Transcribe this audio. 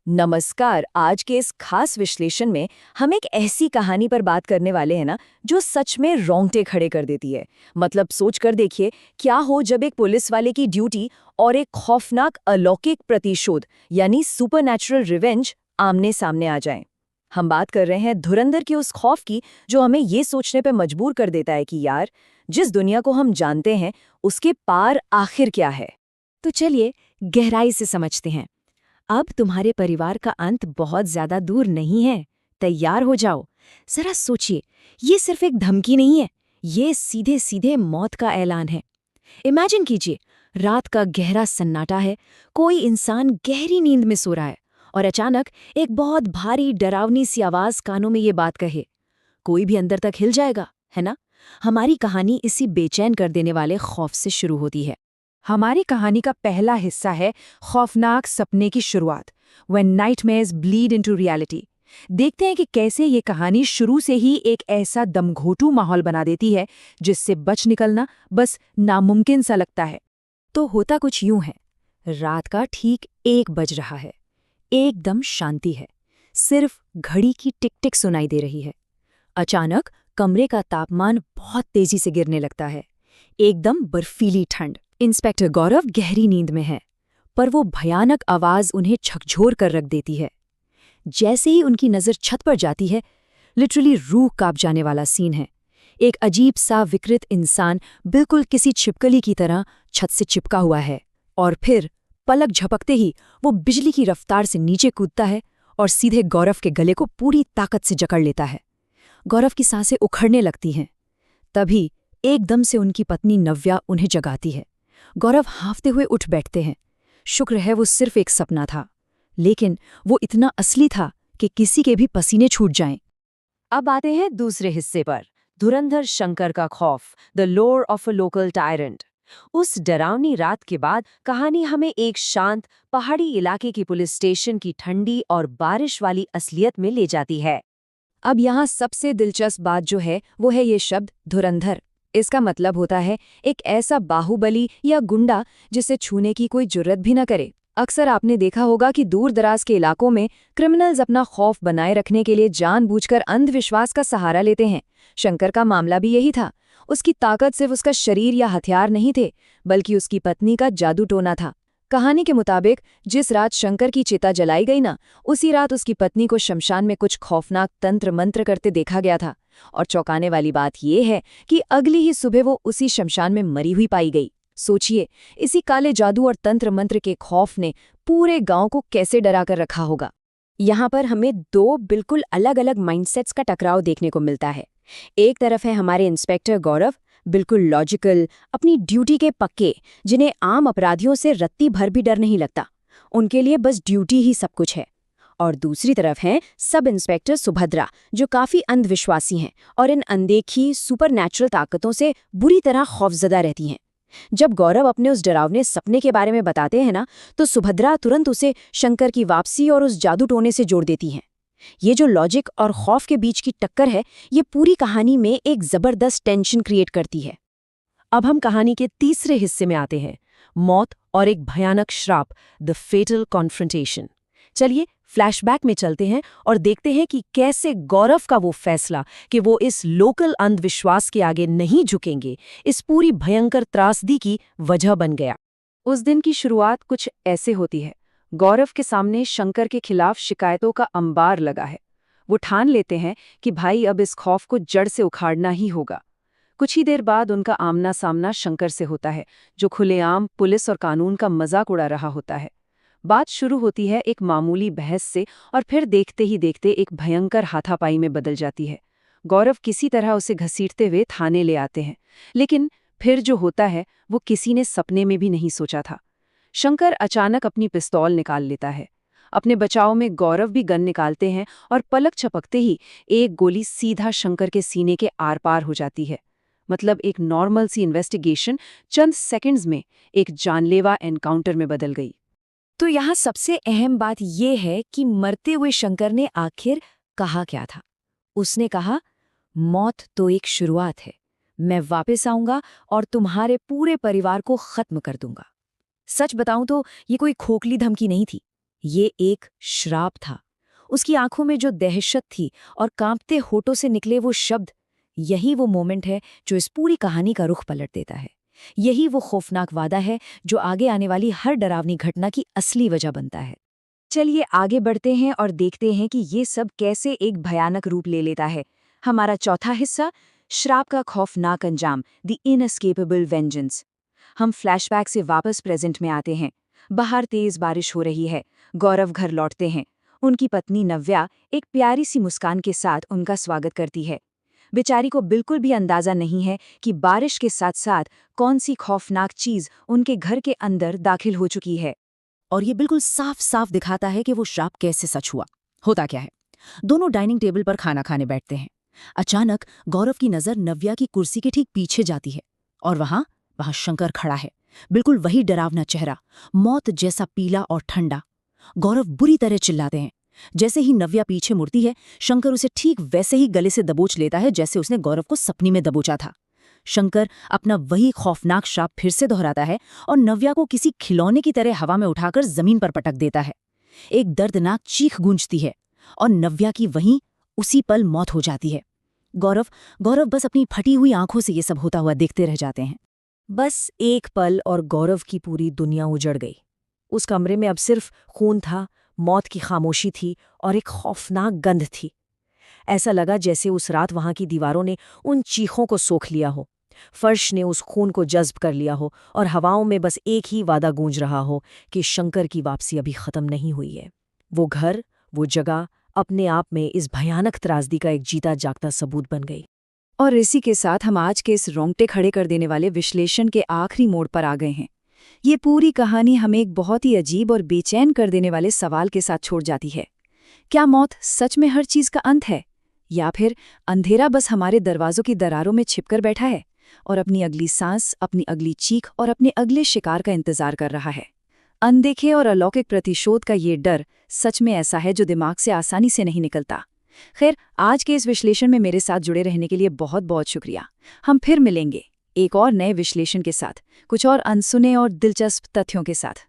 नमस्कार। आज के इस खास विश्लेषण में हम एक ऐसी कहानी पर बात करने वाले हैं ना, जो सच में रोंगटे खड़े कर देती है। मतलब सोच कर देखिए, क्या हो जब एक पुलिस वाले की ड्यूटी और एक खौफनाक अलौकिक प्रतिशोध यानी सुपरनैचुरल रिवेंज आमने सामने आ जाएं। हम बात कर रहे हैं धुरंधर के उस खौफ की, जो हमें ये सोचने पर मजबूर कर देता है कि यार, जिस दुनिया को हम जानते हैं उसके पार आखिर क्या है। तो चलिए गहराई से समझते हैं। अब तुम्हारे परिवार का अंत बहुत ज्यादा दूर नहीं है। तैयार हो जाओ। जरा सोचिए, ये सिर्फ एक धमकी नहीं है, ये सीधे सीधे मौत का ऐलान है। इमेजिन कीजिए, रात का गहरा सन्नाटा है, कोई इंसान गहरी नींद में सो रहा है और अचानक एक बहुत भारी डरावनी सी आवाज कानों में ये बात कहे। कोई भी अंदर तक हिल जाएगा, है ना? हमारी कहानी इसी बेचैन कर देने वाले खौफ से शुरू होती है। हमारी कहानी का पहला हिस्सा है खौफनाक सपने की शुरुआत, When Nightmares Bleed into Reality। देखते हैं कि कैसे ये कहानी शुरू से ही एक ऐसा दमघोटू माहौल बना देती है जिससे बच निकलना बस नामुमकिन सा लगता है। तो होता कुछ यूं है। रात का ठीक 1 बज रहा है। एकदम शांति है, सिर्फ घड़ी की टिक टिक सुनाई दे रही है। अचानक कमरे का तापमान बहुत तेजी से गिरने लगता है, एकदम बर्फीली ठंड। इंस्पेक्टर गौरव गहरी नींद में है, पर वो भयानक आवाज उन्हें झकझोर कर रख देती है। जैसे ही उनकी नज़र छत पर जाती है, लिटरली रूह कांप जाने वाला सीन है। एक अजीब सा विकृत इंसान बिल्कुल किसी छिपकली की तरह छत से चिपका हुआ है, और फिर पलक झपकते ही वो बिजली की रफ्तार से नीचे कूदता है और सीधे गौरव के गले को पूरी ताकत से जकड़ लेता है। गौरव की सांसें उखड़ने लगती हैं। तभी एकदम से उनकी पत्नी नव्या उन्हें जगाती है। गौरव हांफते हुए उठ बैठते हैं। शुक्र है वो सिर्फ एक सपना था, लेकिन वो इतना असली था कि किसी के भी पसीने छूट जाएं। अब आते हैं दूसरे हिस्से पर, धुरंधर शंकर का खौफ, द लोर ऑफ अ लोकल टायरेंट। उस डरावनी रात के बाद कहानी हमें एक शांत पहाड़ी इलाके की पुलिस स्टेशन की ठंडी और बारिश वाली असलियत में ले जाती है। अब यहाँ सबसे दिलचस्प बात जो है वो है ये शब्द धुरंधर। इसका मतलब होता है एक ऐसा बाहुबली या गुंडा जिसे छूने की कोई जुर्रत भी न करे। अक्सर आपने देखा होगा कि दूर दराज के इलाकों में क्रिमिनल्स अपना खौफ बनाए रखने के लिए जानबूझकर अंधविश्वास का सहारा लेते हैं। शंकर का मामला भी यही था। उसकी ताकत सिर्फ उसका शरीर या हथियार नहीं थे, बल्कि उसकी पत्नी का जादू टोना था। कहानी के मुताबिक जिस रात शंकर की चिता जलाई गई ना, उसी रात उसकी पत्नी को शमशान में कुछ खौफनाक तंत्र मंत्र करते देखा गया था। और चौंकाने वाली बात यह है कि अगली ही सुबह वो उसी शमशान में मरी हुई पाई गई। सोचिए, इसी काले जादू और तंत्र मंत्र के खौफ ने पूरे गांव को कैसे डरा कर रखा होगा। यहाँ पर हमें 2 बिल्कुल अलग अलग माइंडसेट्स का टकराव देखने को मिलता है। एक तरफ है हमारे इंस्पेक्टर गौरव, बिल्कुल लॉजिकल, अपनी ड्यूटी के पक्के, जिन्हें आम अपराधियों से रत्ती भर भी डर नहीं लगता। उनके लिए बस ड्यूटी ही सब कुछ है। और दूसरी तरफ हैं सब इंस्पेक्टर सुभद्रा, जो काफी अंधविश्वासी हैं और इन अनदेखी सुपरनैचुरल ताकतों से बुरी तरह खौफजदा रहती हैं। जब गौरव अपने उस डरावने सपने के बारे में बताते हैं ना, तो सुभद्रा तुरंत उसे शंकर की वापसी और उस जादू टोने से जोड़ देती हैं। ये जो लॉजिक और खौफ के बीच की टक्कर है, ये पूरी कहानी में एक जबरदस्त टेंशन क्रिएट करती है। अब हम कहानी के तीसरे हिस्से में आते हैं, मौत और एक भयानक श्राप, द फेटल कॉन्फ्रंटेशन। चलिए फ्लैशबैक में चलते हैं और देखते हैं कि कैसे गौरव का वो फैसला कि वो इस लोकल अंधविश्वास के आगे नहीं झुकेंगे, इस पूरी भयंकर त्रासदी की वजह बन गया। उस दिन की शुरुआत कुछ ऐसे होती है। गौरव के सामने शंकर के खिलाफ शिकायतों का अंबार लगा है। वो ठान लेते हैं कि भाई अब इस खौफ को जड़ से उखाड़ना ही होगा। कुछ ही देर बाद उनका आमना सामना शंकर से होता है, जो खुलेआम पुलिस और कानून का मजाक उड़ा रहा होता है। बात शुरू होती है एक मामूली बहस से, और फिर देखते ही देखते एक भयंकर हाथापाई में बदल जाती है। गौरव किसी तरह उसे घसीटते हुए थाने ले आते हैं, लेकिन फिर जो होता है वो किसी ने सपने में भी नहीं सोचा था। शंकर अचानक अपनी पिस्तौल निकाल लेता है। अपने बचाव में गौरव भी गन निकालते हैं और पलक झपकते ही एक गोली सीधा शंकर के सीने के आर पार हो जाती है। मतलब एक नॉर्मल सी इन्वेस्टिगेशन चंद सेकंड्स में एक जानलेवा एनकाउंटर में बदल गई। तो यहाँ सबसे अहम बात यह है कि मरते हुए शंकर ने आखिर कहा क्या था। उसने कहा, मौत तो एक शुरुआत है, मैं वापस आऊंगा और तुम्हारे पूरे परिवार को खत्म कर दूंगा। सच बताऊं तो ये कोई खोखली धमकी नहीं थी, ये एक श्राप था। उसकी आंखों में जो दहशत थी और कांपते होठों से निकले वो शब्द, यही वो मोमेंट है जो इस पूरी कहानी का रुख पलट देता है। यही वो खौफनाक वादा है जो आगे आने वाली हर डरावनी घटना की असली वजह बनता है। चलिए आगे बढ़ते हैं और देखते हैं कि ये सब कैसे एक भयानक रूप ले लेता है। हमारा चौथा हिस्सा, श्राप का खौफनाक अंजाम, द इनएस्केपेबल वेंजेंस। हम फ्लैशबैक से वापस प्रेजेंट में आते हैं। बाहर तेज बारिश हो रही है। गौरव घर लौटते हैं। उनकी पत्नी नव्या एक प्यारी सी मुस्कान के साथ उनका स्वागत करती है। बेचारी को बिल्कुल भी अंदाजा नहीं है कि बारिश के साथ साथ कौन सी खौफनाक चीज उनके घर के अंदर दाखिल हो चुकी है। और ये बिल्कुल साफ साफ दिखाता है कि वो श्राप कैसे सच हुआ। होता क्या है, दोनों डाइनिंग टेबल पर खाना खाने बैठते हैं। अचानक गौरव की नज़र नव्या की कुर्सी के ठीक पीछे जाती है और वहां शंकर खड़ा है। बिल्कुल वही डरावना चेहरा, मौत जैसा पीला और ठंडा। गौरव बुरी तरह चिल्लाते हैं। जैसे ही नव्या पीछे मुड़ती है, शंकर उसे ठीक वैसे ही गले से दबोच लेता है जैसे उसने गौरव को सपने में दबोचा था। शंकर अपना वही खौफनाक श्राप फिर से दोहराता है और नव्या को किसी खिलौने की तरह हवा में उठाकर जमीन पर पटक देता है। एक दर्दनाक चीख गूंजती है और नव्या की वहीं उसी पल मौत हो जाती है। गौरव बस अपनी फटी हुई आंखों से ये सब होता हुआ देखते रह जाते हैं। बस एक पल और गौरव की पूरी दुनिया उजड़ गई। उस कमरे में अब सिर्फ खून था, मौत की खामोशी थी और एक खौफनाक गंध थी। ऐसा लगा जैसे उस रात वहां की दीवारों ने उन चीखों को सोख लिया हो, फर्श ने उस खून को जज्ब कर लिया हो और हवाओं में बस एक ही वादा गूंज रहा हो कि शंकर की वापसी अभी खत्म नहीं हुई है। वो घर, वो जगह अपने आप में इस भयानक त्रासदी का एक जीता जागता सबूत बन गई। और इसी के साथ हम आज के इस रोंगटे खड़े कर देने वाले विश्लेषण के आखिरी मोड़ पर आ गए हैं। ये पूरी कहानी हमें एक बहुत ही अजीब और बेचैन कर देने वाले सवाल के साथ छोड़ जाती है। क्या मौत सच में हर चीज का अंत है, या फिर अंधेरा बस हमारे दरवाजों की दरारों में छिपकर बैठा है और अपनी अगली सांस, अपनी अगली चीख और अपने अगले शिकार का इंतजार कर रहा है? अनदेखे और अलौकिक प्रतिशोध का ये डर सच में ऐसा है जो दिमाग से आसानी से नहीं निकलता। खैर, आज के इस विश्लेषण में मेरे साथ जुड़े रहने के लिए बहुत बहुत शुक्रिया। हम फिर मिलेंगे एक और नए विश्लेषण के साथ, कुछ और अनसुने और दिलचस्प तथ्यों के साथ।